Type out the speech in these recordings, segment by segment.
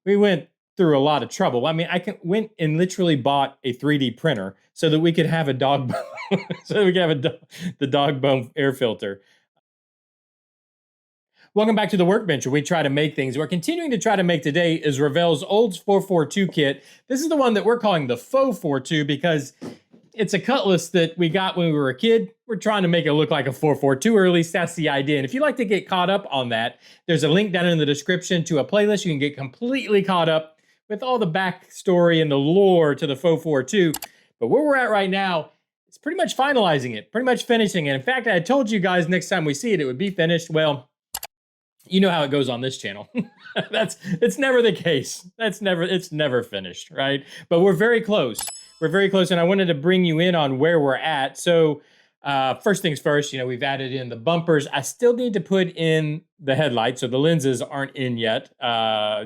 we went through a lot of trouble. I mean, went and literally bought a 3D printer so that we could have a dog bone, so that we could have the dog bone air filter. Welcome back to the workbench where we try to make things. We're continuing to try to make today is Revell's Olds 442 kit. This is the one that we're calling the Faux 42 because it's a cutlass that we got when we were a kid. We're trying to make it look like a 442, or at least that's the idea. And if you'd like to get caught up on that, there's a link down in the description to a playlist. You can get completely caught up with all the backstory and the lore to the Faux 42. But where we're at right now, it's pretty much finalizing it, pretty much finishing it. In fact, I told you guys next time we see it, it would be finished. Well, you know how it goes on this channel. It's never the case. It's never finished, right? But we're very close. We're very close, and I wanted to bring you in on where we're at. So, first things first, we've added in the bumpers. I still need to put in the headlights, so the lenses aren't in yet.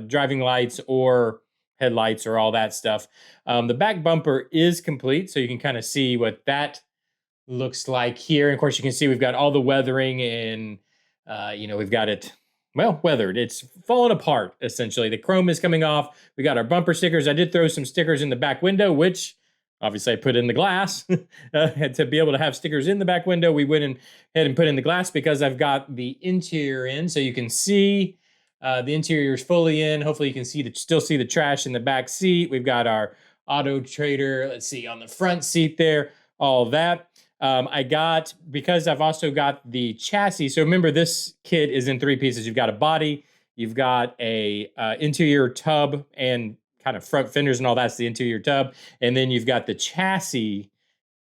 Driving lights or headlights or all that stuff. The back bumper is complete, so you can kind of see what that looks like here. And of course, you can see we've got all the weathering and, we've got it weathered. It's fallen apart, essentially. The chrome is coming off. We got our bumper stickers. I did throw some stickers in the back window, which obviously I put in the glass. To be able to have stickers in the back window, we went ahead and put in the glass because I've got the interior in, so you can see the interior is fully in. Hopefully you can still see the trash in the back seat. We've got our auto trader, let's see, on the front seat there, all that. Because I've also got the chassis. So remember, this kit is in three pieces. You've got a body, you've got a interior tub and kind of front fenders and all that's the interior tub. And then you've got the chassis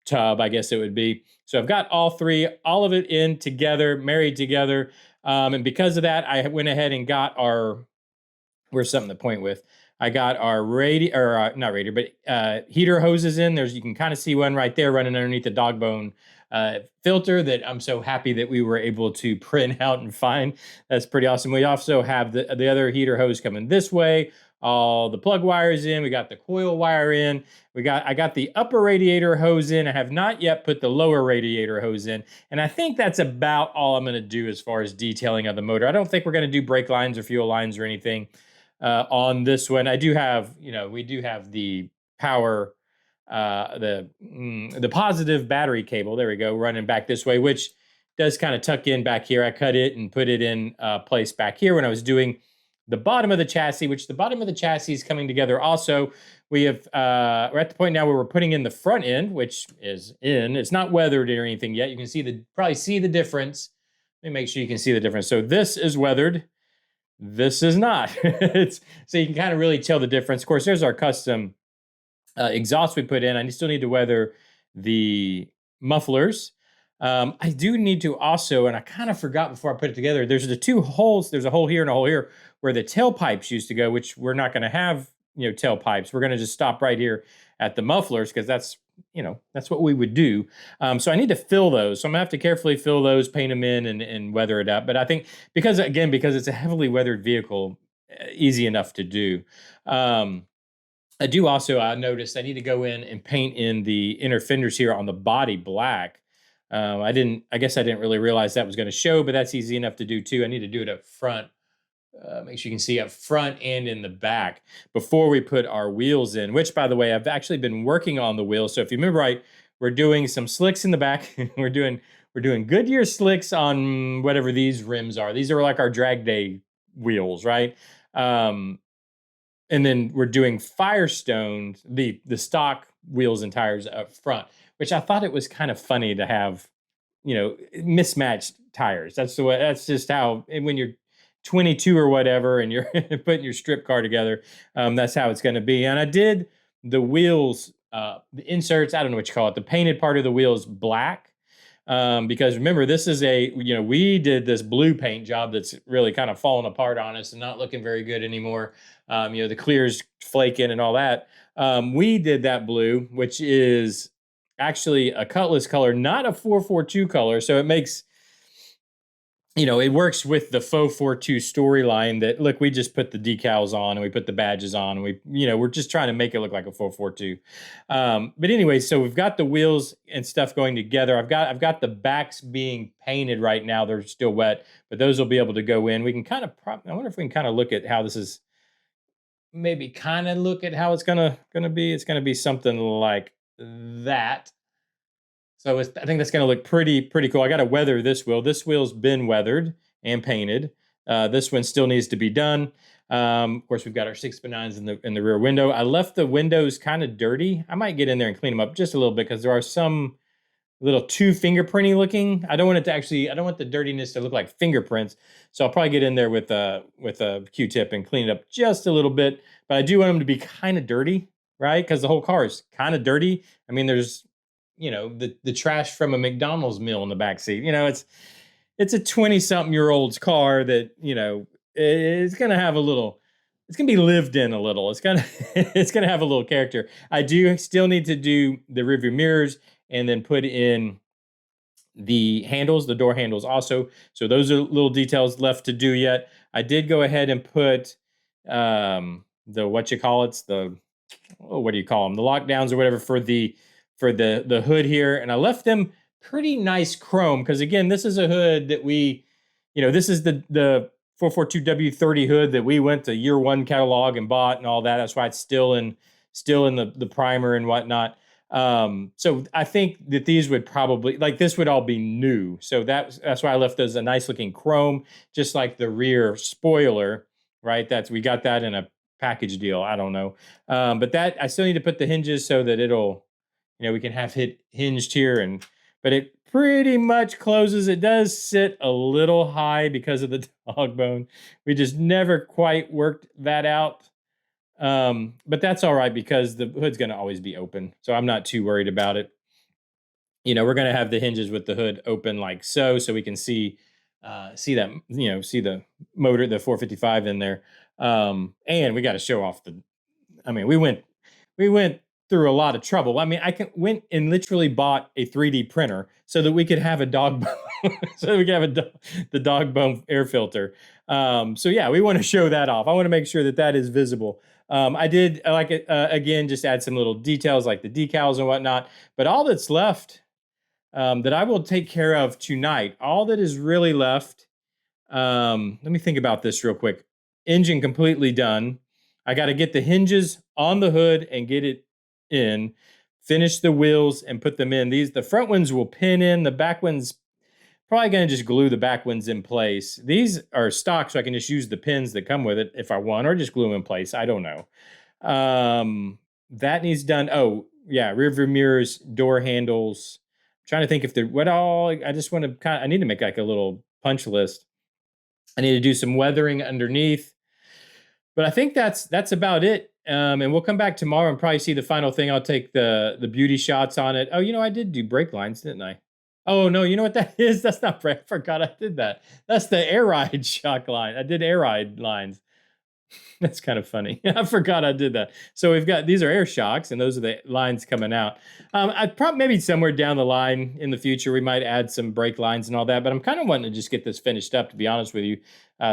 tub, I guess it would be. So I've got all three, all of it in together, married together. And because of that, I went ahead and got where's something to point with? I got our not radiator, but heater hoses in. You can kind of see one right there running underneath the dog bone filter that I'm so happy that we were able to print out and find. That's pretty awesome. We also have the other heater hose coming this way. All the plug wires in. We got the coil wire in. I got the upper radiator hose in. I have not yet put the lower radiator hose in. And I think that's about all I'm going to do as far as detailing of the motor. I don't think we're going to do brake lines or fuel lines or anything on this one. We do have the power, the positive battery cable. There we go, running back this way, which does kind of tuck in back here. I cut it and put it in place back here when I was doing the bottom of the chassis, which the bottom of the chassis is coming together. Also, we're at the point now where we're putting in the front end, which is in. It's not weathered or anything yet. You can probably see the difference. Let me make sure you can see the difference. So this is weathered. This is not. So you can kind of really tell the difference. Of course, there's our custom exhaust we put in. I still need to weather the mufflers. I do need to also, and I kind of forgot before I put it together, there's the two holes. There's a hole here and a hole here where the tailpipes used to go, which we're not going to have, tailpipes. We're going to just stop right here at the mufflers because that's what we would do. So I need to fill those. So I'm gonna have to carefully fill those, paint them in, and weather it up. But I think because it's a heavily weathered vehicle, easy enough to do. I do also, I noticed I need to go in and paint in the inner fenders here on the body black. I guess I didn't really realize that was going to show, but that's easy enough to do too. I need to do it up front. Make sure you can see up front and in the back before we put our wheels in, which, by the way, I've actually been working on the wheels. So if you remember right, we're doing some slicks in the back. we're doing Goodyear slicks on whatever these rims are. These are like our drag day wheels, right? And then we're doing Firestone, the stock wheels and tires up front, which I thought it was kind of funny to have, mismatched tires. That's just how, when you're 22 or whatever, and you're putting your strip car together, that's how it's going to be. And I did the wheels, the inserts, I don't know what you call it, the painted part of the wheels black, because remember, this is we did this blue paint job that's really kind of falling apart on us and not looking very good anymore. The clear's flaking and all that. We did that blue, which is actually a Cutlass color, not a 442 color, so it makes it works with the faux 42 storyline that, look, we just put the decals on and we put the badges on and we're just trying to make it look like a 442. But anyway, so we've got the wheels and stuff going together. I've got the backs being painted right now. They're still wet, but those will be able to go in. We can I wonder if we can kind of look at how this is maybe kind of look at how it's gonna be. It's gonna be something like that. So I think that's going to look pretty cool. I got to weather this wheel. This wheel's been weathered and painted. This one still needs to be done. Of course, we've got our 6x9s in the rear window. I left the windows kind of dirty. I might get in there and clean them up just a little bit because there are some little too fingerprinty looking. I don't want it to actually. I don't want the dirtiness to look like fingerprints. So I'll probably get in there with a Q-tip and clean it up just a little bit. But I do want them to be kind of dirty, right? Because the whole car is kind of dirty. I mean, there's the trash from a McDonald's meal in the back seat. It's a 20-something-year-old's car that it's gonna have a little. It's gonna be lived in a little. It's gonna it's gonna have a little character. I do still need to do the rearview mirrors and then put in the handles, the door handles also. So those are little details left to do yet. I did go ahead and put the what you call it, what do you call them? The lockdowns or whatever for the hood here, and I left them pretty nice chrome because again, this is a hood that this is the 442W30 hood that we went to year one catalog and bought and all that. That's why it's still in the primer and whatnot. So I think that these would probably this would all be new. So that's why I left those a nice looking chrome, just like the rear spoiler, right? We got that in a package deal. I don't know. But that I still need to put the hinges so that it'll, we can have it hinged here but it pretty much closes. It does sit a little high because of the dog bone. We just never quite worked that out. But that's all right because the hood's going to always be open. So I'm not too worried about it. We're going to have the hinges with the hood open like so we can see that, see the motor, the 455 in there. And we got to show off we went through a lot of trouble. Went and literally bought a 3D printer so that we could have a dog bone, so that we could have the dog bone air filter. So yeah, we want to show that off. I want to make sure that is visible. I did again, just add some little details like the decals and whatnot, but all that's left, that I will take care of tonight, all that is really left. Let me think about this real quick. Engine completely done. I got to get the hinges on the hood and get it in, finish the wheels and put them in. The front ones will pin in, the back ones probably going to just glue the back ones in place. These are stock, so I can just use the pins that come with it if I want, or just glue them in place. I don't know. That needs done. Oh yeah, rear view mirrors, door handles. I'm trying to think if I just want to I need to make like a little punch list. I need to do some weathering underneath. But I think that's about it. And we'll come back tomorrow and probably see the final thing. I'll take the beauty shots on it. Oh, I did do brake lines, didn't I? Oh, no, you know what that is? That's not brake. I forgot I did that. That's the air ride shock line. I did air ride lines. That's kind of funny. I forgot I did that. So these are air shocks, and those are the lines coming out. I'd probably maybe somewhere down the line in the future, we might add some brake lines and all that, but I'm kind of wanting to just get this finished up, to be honest with you,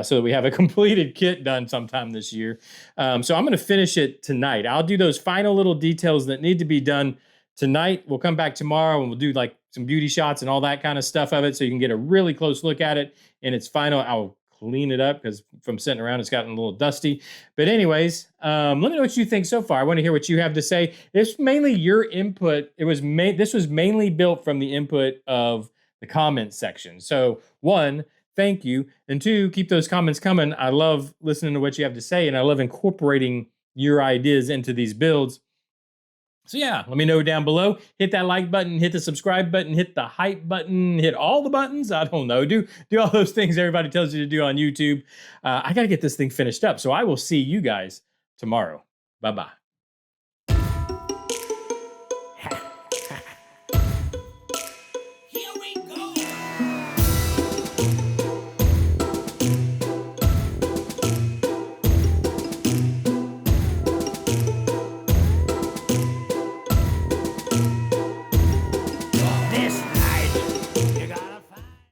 so that we have a completed kit done sometime this year. So I'm going to finish it tonight. I'll do those final little details that need to be done tonight. We'll come back tomorrow and we'll do like some beauty shots and all that kind of stuff of it, so you can get a really close look at it in its final. I'll clean it up because from sitting around it's gotten a little dusty. But anyways, let me know what you think so far. I want to hear what you have to say. It's mainly your input. This was mainly built from the input of the comments section. So 1, thank you, and 2, keep those comments coming. I love listening to what you have to say, and I love incorporating your ideas into these builds. So yeah, let me know down below. Hit that like button, hit the subscribe button, hit the hype button, hit all the buttons. I don't know. Do all those things everybody tells you to do on YouTube. I got to get this thing finished up. So I will see you guys tomorrow. Bye-bye.